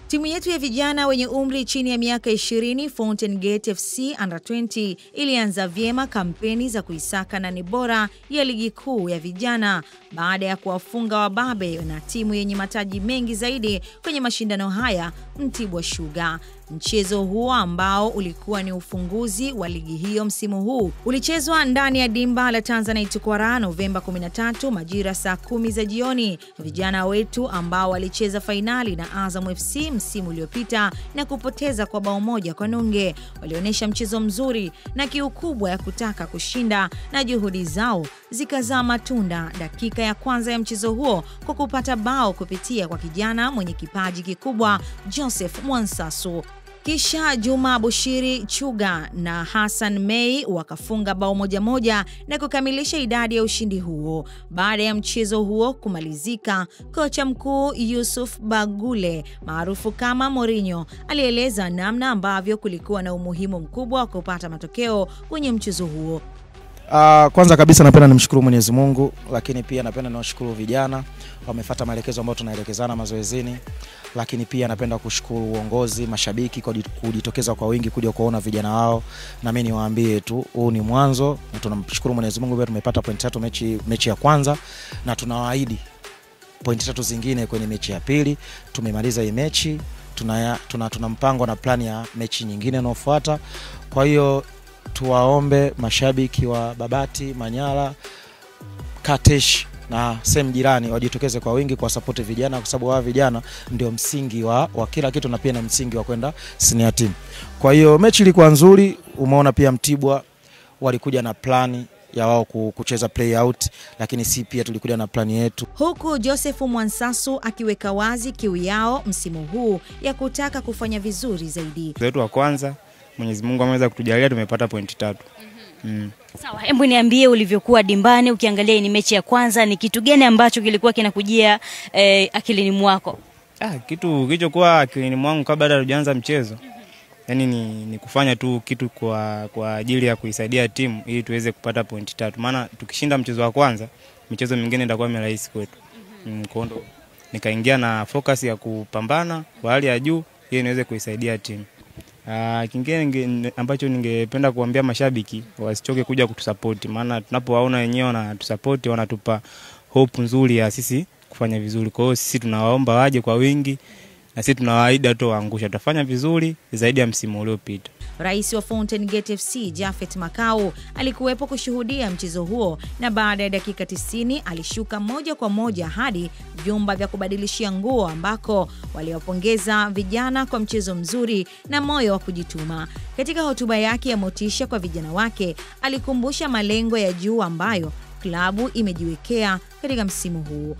Timu yetu ya vijana wenye umri chini ya miaka 20 Fountain Gate FC Under 20 ilianza vyema kampeni za kuisaka nani bora ya ligi kuu ya vijana baada ya kuwafunga wababe na timu yenye mataji mengi zaidi kwenye mashindano haya, Mtibwa Sugar. Mchezo huo ambao ulikuwa ni ufunguzi wa ligi hiyo msimu huu ulichezwa ndani ya dimba la Tanzanite Kwara Novemba 13 majira saa 10 za jioni. Vijana wetu ambao walicheza fainali na Azam FC msimu uliopita na kupoteza kwa bao moja kwa nunge walionyesha mchezo mzuri na kiu kubwa ya kutaka kushinda, na juhudi zao zikazaa matunda dakika ya kwanza ya mchezo huo kwa kupata bao kupitia kwa kijana mwenye kipaji kikubwa Joseph Mwansasu. Kisha Juma Bushiri Chuga na Hassan Mei wakafunga bao moja na kukamilisha idadi ya ushindi huo. Baada ya mchezo huo kumalizika, kocha mkuu Yusuf Bagule maarufu kama Mourinho alieleza namna ambavyo kulikuwa na umuhimu mkubwa wa kupata matokeo kwenye mchezo huo. Kwanza kabisa napenda nimshukuru Mwenyezi Mungu, lakini pia napenda niwashukuru vijana wamefuata maelekezo ambayo tunaelekezana mazoezini, lakini pia napenda kushukuru uongozi, mashabiki kwa kujitokeza kwa wingi kuja kuona vijana wao, na mimi niwaambie tu huu ni mwanzo. Tunamshukuru Mwenyezi Mungu pia tumepata point 3 mechi ya kwanza, na tunawaahidi point 3 zingine kwenye mechi ya pili. Tumemaliza hii mechi, tuna mpango na plan ya mechi nyingine inayofuata. Kwa hiyo tuwaombe mashabiki wa Babati, Manyara, Katesh na sehemu jirani wajitokeze kwa wingi kwa support vijana, kwa sababu wao vijana ndio msingi wa kila kitu na pia na msingi wa kwenda senior team. Kwa hiyo mechi ilikuwa nzuri. Umeona pia Mtibwa walikuja na plani ya wao kucheza play out, lakini si pia tulikuja na plani yetu. Huku Joseph Mwansasu akiweka wazi kiu yao msimu huu ya kutaka kufanya vizuri zaidi. Wetu wa kwanza Mwenyezi Mungu ameweza kutujalia tumepata point 3. Sawa, hebu niambie ulivyokuwa dimbani ukiangalia ni mechi ya kwanza, ni kitu gani ambacho kilikuwa kinakujia akilini mwako? Kitu kilichokuwa akilini mwangu kabla hatujaanza mchezo, yani ni kufanya tu kitu kwa ajili ya kuisaidia timu ili tuweze kupata point 3. Maana tukishinda mchezo wa kwanza, michezo mingine itakuwa rahisi kwetu. Mkondo nikaingia na focus ya kupambana kwa hali ya juu ili niweze kuisaidia timu. Kingine ambacho ningependa kuambia mashabiki wasichoke kuja kutusupport, maana tunapowaona wenyewe na tusupport wanatupa hope nzuri ya sisi kufanya vizuri. Kwa hiyo sisi tunawaomba waje kwa wingi, na sisi tunawaahidi tu waangusha tutafanya vizuri zaidi ya msimu uliopita. Rais wa Fountain Gate FC Jafet Makau alikuwepo kushuhudia mchezo huo, na baada ya dakika 90 alishuka moja kwa moja hadi vyumba vya kubadilishia nguo ambako waliwapongeza vijana kwa mchezo mzuri na moyo wa kujituma. Katika hotuba yake ya motisha kwa vijana wake, alikumbusha malengo ya juu ambayo klabu imejiwekea katika msimu huu.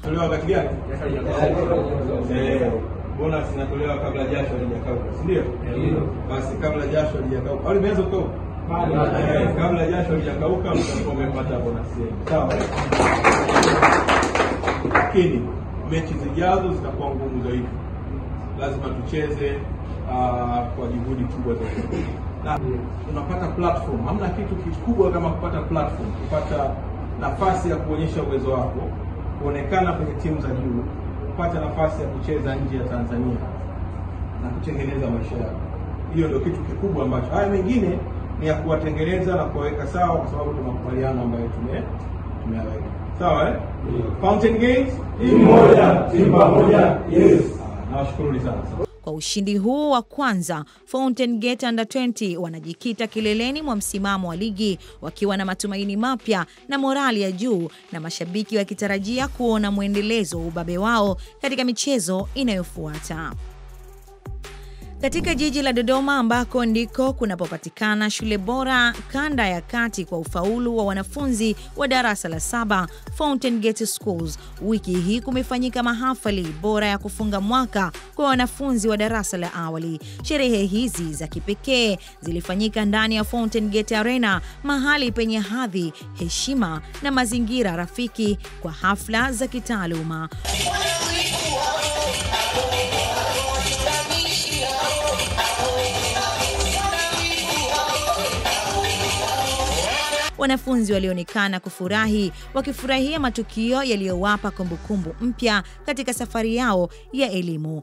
Bonus inatolewa kabla jasho halijakauka, ndio? Basi kabla jasho halijakauka. Au imeanza kukauka? Kabla jasho halijakauka mtakuwa mmepata bonus yenu. Sawa. Lakini mechi zijazo zitakuwa ngumu zaidi. Lazima tucheze kwa juhudi kubwa zaidi. Na tunapata platform. Hamna kitu kikubwa kama kupata platform, kupata nafasi ya kuonyesha uwezo wako, kuonekana kwenye timu za juu, kupata nafasi ya kucheza nje ya Tanzania na kutengeneza maisha yako. Hiyo ndio kitu kikubwa ambacho haya mengine ni ya kuwatengeneza na kuweka sawa, kwa sababu tunakubaliana ambayo tumeyaweka. Sawa Fountain Gate timu moja, timu pamoja. Yes. Nawashukuru sana. Kwa ushindi huu wa kwanza, Fountain Gate Under 20 wanajikita kileleni mwa msimamo wa ligi wakiwa na matumaini mapya na morali ya juu, na mashabiki wakitarajia kuona muendelezo ubabe wao katika michezo inayofuata. Katika jiji la Dodoma ambako ndiko kunapopatikana shule bora kanda ya kati kwa ufaulu wa wanafunzi wa darasa la 7, Fountain Gate Schools, wiki hii kumefanyika mahafali bora ya kufunga mwaka kwa wanafunzi wa darasa la awali. Sherehe hizi za kipekee zilifanyika ndani ya Fountain Gate Arena, mahali penye hadhi, heshima na mazingira rafiki kwa hafla za kitaaluma. Wanafunzi walionekana kufurahi, wakifurahia matukio yaliyowapa kumbukumbu mpya katika safari yao ya elimu.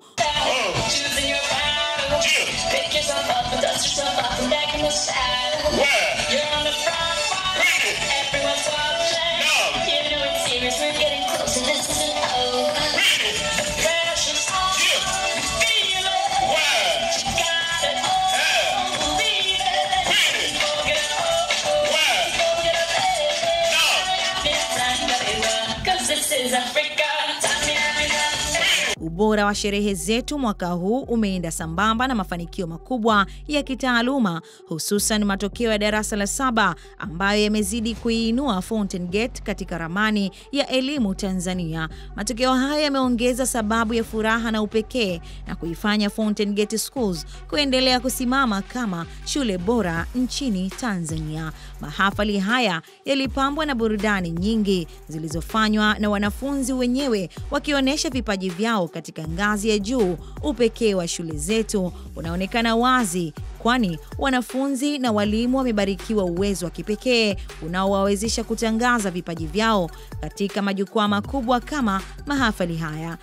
Ubora wa sherehe zetu mwaka huu umeenda sambamba na mafanikio makubwa ya kitaaluma, hususan matokeo ya darasa la 7 ambayo yamezidi kuinua Fountain Gate katika ramani ya elimu Tanzania. Matokeo haya yameongeza sababu ya furaha na upekee na kuifanya Fountain Gate Schools kuendelea kusimama kama shule bora nchini Tanzania. Mahafali haya yalipambwa na burudani nyingi zilizofanywa na wanafunzi wenyewe wakionyesha vipaji vyao katika ngazi ya juu. Upekee wa shule zetu unaonekana wazi, kwani wanafunzi na walimu wamebarikiwa uwezo wa kipekee unaowawezesha kutangaza vipaji vyao katika majukwaa makubwa kama mahafali haya.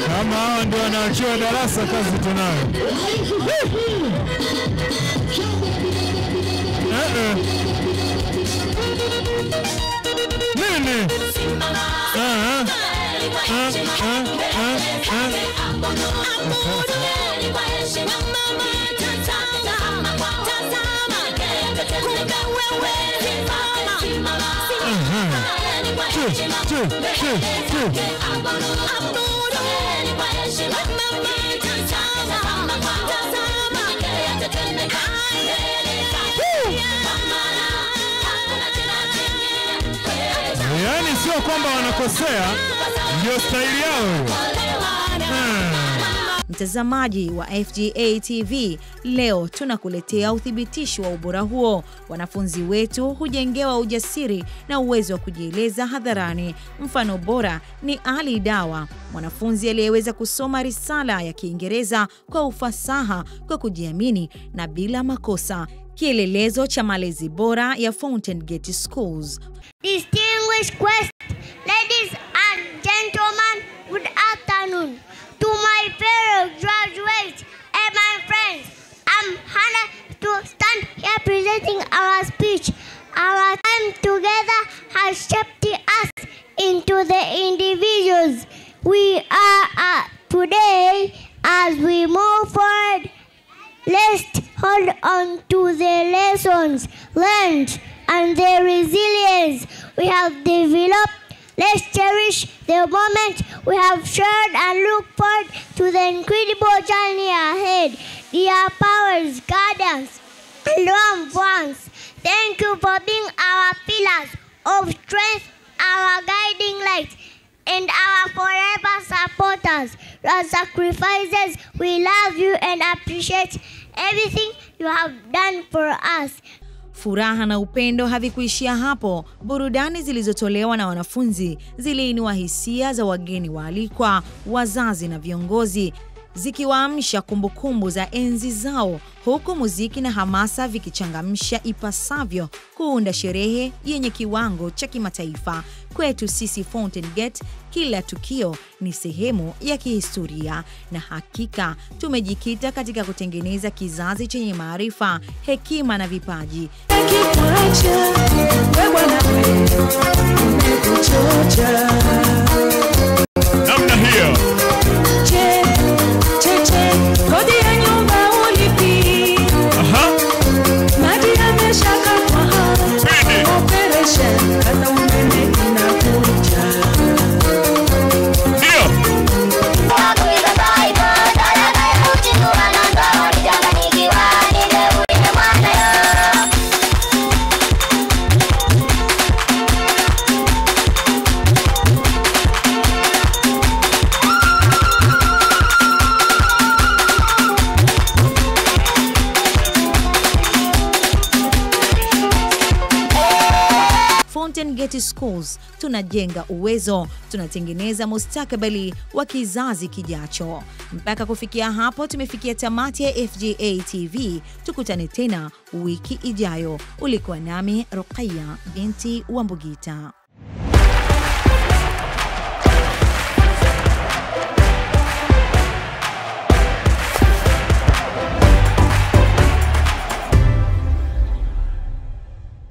Kama hao ndio wanaochua darasa, kazi tunayo. Nini? Yani sio kwamba wanakosea, ndio staili yao. Mtazamaji wa FGA TV, leo tunakuletea uthibitisho wa ubora huo. Wanafunzi wetu hujengewa ujasiri na uwezo wa kujieleza hadharani. Mfano bora ni Ali Dawa, mwanafunzi aliyeweza kusoma risala ya Kiingereza kwa ufasaha, kwa kujiamini na bila makosa. Kielelezo cha malezi bora ya Fountain Gate Schools. Distinguished guests, ladies and gentlemen, good afternoon. To my fellow graduates and my friends, I'm honored to stand here presenting our speech. Our time together has shaped us into the individuals we are today. As we move forward, let's hold on to the lessons learned and the resilience we have developed. Let's cherish the moment we have shared and look forward to the incredible journey ahead. Dear powers, guardians, and loved ones, thank you for being our pillars of strength, our guiding light, and our forever supporters. Your sacrifices, we love you and appreciate everything you have done for us. Furaha na upendo havikuishia hapo. Burudani zilizotolewa na wanafunzi ziliinua hisia za wageni waalikwa, wazazi na viongozi, zikiwaamsha kumbukumbu za enzi zao, huku muziki na hamasa vikichangamsha ipasavyo kuunda sherehe yenye kiwango cha kimataifa. Kwetu sisi Fountain Gate, kila tukio ni sehemu ya kihistoria, na hakika tumejikita katika kutengeneza kizazi chenye maarifa, hekima na vipaji. Namna hiyo. Fountain Gate Schools, tunajenga uwezo, tunatengeneza mustakabali wa kizazi kijacho. Mpaka kufikia hapo tumefikia tamati ya FGA TV. Tukutane tena wiki ijayo. Ulikuwa nami Ruqayya binti Wambugita.